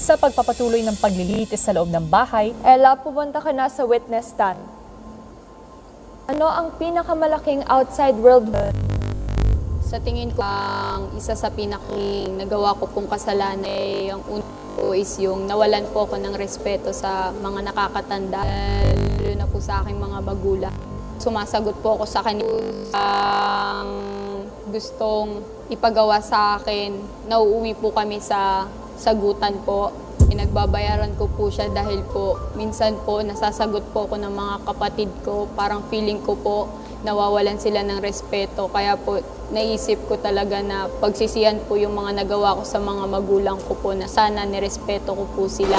Sa pagpapatuloy ng paglilitis sa loob ng bahay, Ella, pumunta ka na sa witness stand. Ano ang pinakamalaking outside world mo? Sa tingin ko, ang isa sa pinaking nagawa ko pong kasalanan ay ang una po is yung nawalan po ako ng respeto sa mga nakakatanda, lalo na po sa aking mga magulang. Sumasagot po ako sa kanila ang gustong ipagawa sa akin. Nauuwi po kami sa sagutan po. Pinagbabayaran ko po siya dahil po minsan po nasasagot po ako ng mga kapatid ko. Parang feeling ko po nawawalan sila ng respeto. Kaya po naisip ko talaga na pagsisihan po yung mga nagawa ko sa mga magulang ko po na sana nirespeto ko po sila.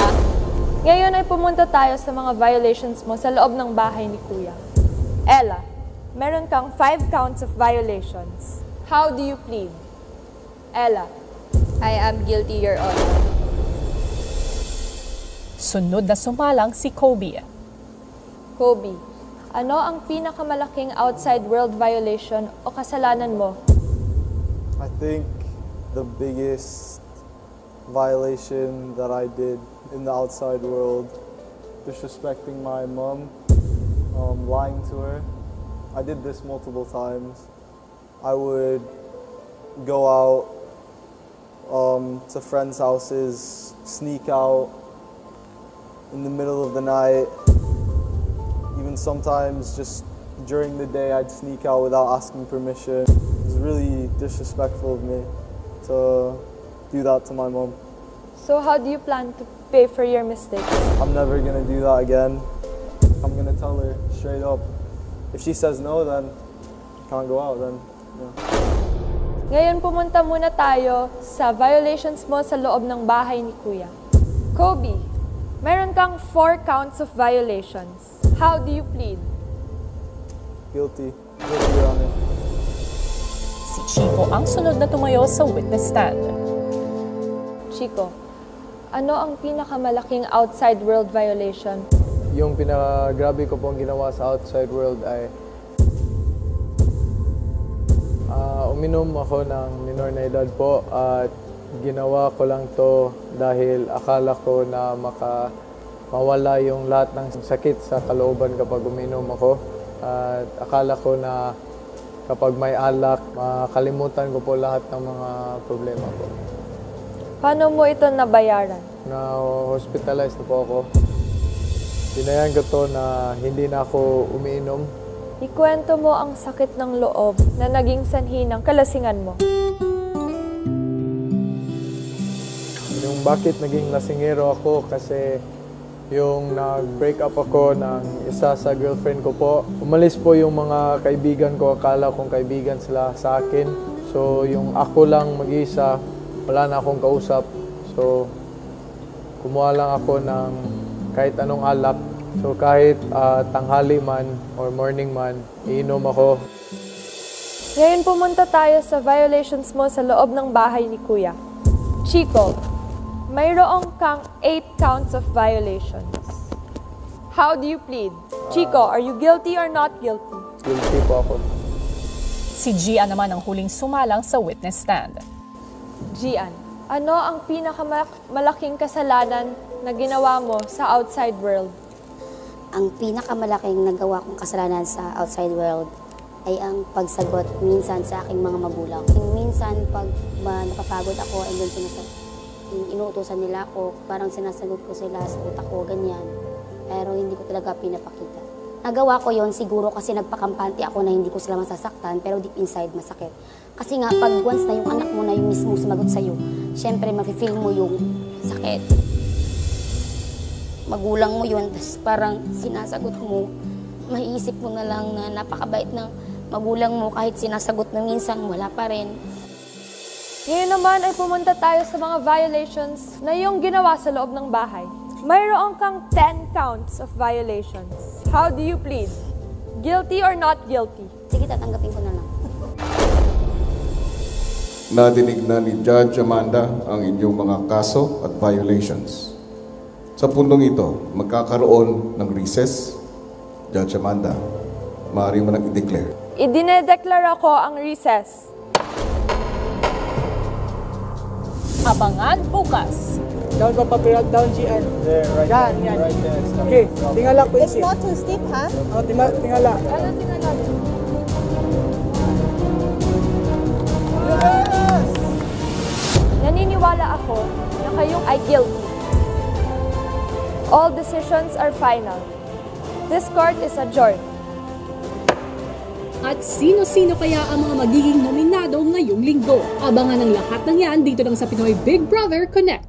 Ngayon ay pumunta tayo sa mga violations mo sa loob ng bahay ni Kuya. Ella, meron kang 5 counts of violations. How do you plead? Ella. I am guilty, Your Honor. sunod na sumalang si Kobe. Kobe, ano ang pinakamalaking outside world violation o kasalanan mo? I think the biggest violation that I did in the outside world, disrespecting my mom, lying to her. I did this multiple times. I would go out to friends' houses, sneak out in the middle of the night. Even sometimes just during the day I'd sneak out without asking permission. It was really disrespectful of me to do that to my mom. So how do you plan to pay for your mistakes? I'm never gonna do that again. I'm gonna tell her straight up. If she says no, then can't go out then. Yeah. Ngayon pumunta muna tayo sa violations mo sa loob ng bahay ni Kuya. Kobe, meron kang 4 counts of violations. How do you plead? Guilty. Guilty, Your Honor. Si Chico ang sunod na tumayo sa witness stand. Chico, ano ang pinakamalaking outside world violation? Yung pinakagrabe ko pong ginawa sa outside world ay uminom ako ng minor na edad po at ginawa ko lang to dahil akala ko na mawala yung lahat ng sakit sa kalooban kapag uminom ako. At akala ko na kapag may alak, makalimutan ko po lahat ng mga problema ko. Paano mo ito nabayaran? Na-hospitalized na po ako. Binayan ko to na hindi na ako umiinom. Ikwento mo ang sakit ng loob na naging sanhi ng kalasingan mo. Yung bakit naging lasingero ako kasi yung nag-break up ako ng isa sa girlfriend ko po. Umalis po yung mga kaibigan ko, akala kong kaibigan sila sa akin. So yung ako lang mag-isa, wala na akong kausap. So kumuha lang ako ng kahit anong alak. So kahit tanghali man or morning man, iinom ako. Ngayon pumunta tayo sa violations mo sa loob ng bahay ni Kuya. Chico, mayroong kang 8 counts of violations. How do you plead? Chico, are you guilty or not guilty? Guilty po ako. Si Gian naman ang huling sumalang sa witness stand. Gian, ano ang pinakamalaking kasalanan na ginawa mo sa outside world? Ang pinakamalaking nagawa kong kasalanan sa outside world ay ang pagsagot minsan sa aking mga magulang. Minsan pag napapagod ako and then inuutosan nila ako, parang sinasagot ko sila sa utak ko, ganyan. Pero hindi ko talaga pinapakita. Nagawa ko yon siguro kasi nagpakampante ako na hindi ko sila masasaktan, pero deep inside masakit. Kasi nga, pag once na yung anak mo na yung mismo sumagot sa'yo, syempre mafe-feel mo yung sakit. Magulang mo yun, tapos parang sinasagot mo, maiisip mo na lang na napakabait ng magulang mo kahit sinasagot na minsan, wala pa rin. Ngayon naman ay pumunta tayo sa mga violations na iyong ginawa sa loob ng bahay. Mayroon kang 10 counts of violations. How do you plead? Guilty or not guilty? Sige, tatanggapin ko na lang. Nadinig na ni Judge Amanda ang inyong mga kaso at violations. Sa puntong ito, magkakaroon ng recess. Judge Amanda, maaari mo nang i-declare. Idinedeklara ko ang recess. Abangan bukas. Down pa papirad, down Gian. There, right Yan, there. yan. Right there. Stop. Okay, Stop. tingala It's Quincy. not too steep, ha? Oh, tingala. Ano tingnan? Yes! Naniniwala ako na kayong ay guilty. All decisions are final. This court is adjourned. At sino-sino kaya ang mga magiging nominado ngayong linggo? Abangan ang lahat ng yan dito lang sa Pinoy Big Brother Connect.